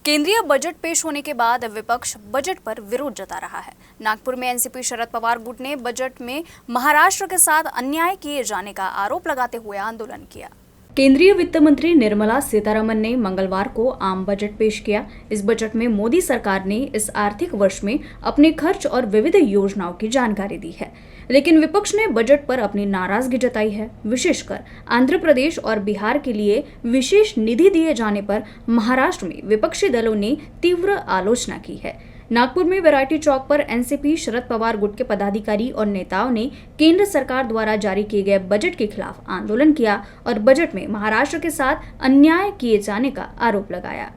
केंद्रीय बजट पेश होने के बाद विपक्ष बजट पर विरोध जता रहा है। नागपुर में एनसीपी शरद पवार गुट ने बजट में महाराष्ट्र के साथ अन्याय किए जाने का आरोप लगाते हुए आंदोलन किया। केंद्रीय वित्त मंत्री निर्मला सीतारमण ने मंगलवार को आम बजट पेश किया। इस बजट में मोदी सरकार ने इस आर्थिक वर्ष में अपने खर्च और विविध योजनाओं की जानकारी दी है, लेकिन विपक्ष ने बजट पर अपनी नाराजगी जताई है। विशेषकर आंध्र प्रदेश और बिहार के लिए विशेष निधि दिए जाने पर महाराष्ट्र में विपक्षी दलों ने तीव्र आलोचना की है। नागपुर में वैरायटी चौक पर एनसीपी शरद पवार गुट के पदाधिकारी और नेताओं ने केंद्र सरकार द्वारा जारी किए गए बजट के खिलाफ आंदोलन किया और बजट में महाराष्ट्र के साथ अन्याय किए जाने का आरोप लगाया।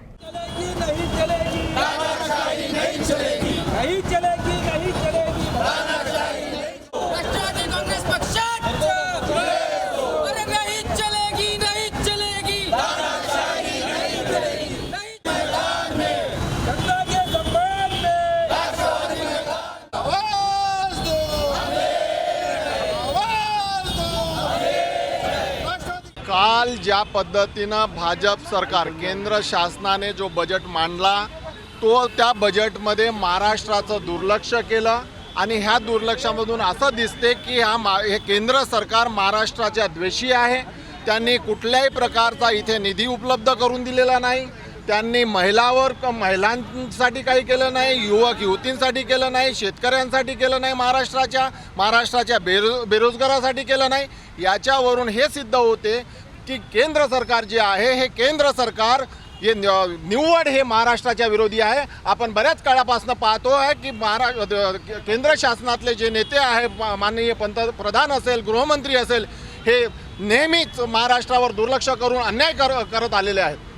काल ज्या पद्धतीनं भाजप सरकार केंद्र शासनाने जो बजेट मांडला तो त्या बजेटमध्ये महाराष्ट्राचं दुर्लक्ष केलं आणि ह्या दुर्लक्षामधून असं दिसते की हे केंद्र सरकार महाराष्ट्राच्या द्वेषी आहे। त्यांनी कुठल्याही प्रकारचा इथे निधी उपलब्ध करून दिलेला नाही। त्यांनी महिलांसाठी काही केलं नाही, युवक युवतींसाठी केलं नाही, शेतकऱ्यांसाठी केलं नाही, महाराष्ट्राच्या बेरोजगारासाठी केलं नाही। याच्यावरून हे सिद्ध होते की केंद्र सरकार जे आहे हे केंद्र सरकार हे निव्वळ हे महाराष्ट्राच्या विरोधी आहे। आपण बऱ्याच काळापासून पाहतो आहे की केंद्र शासनातले जे नेते आहे, माननीय पंतप्रधान असेल, गृहमंत्री असेल, हे नेहमीच महाराष्ट्रावर दुर्लक्ष करून अन्याय करत आलेले आहेत।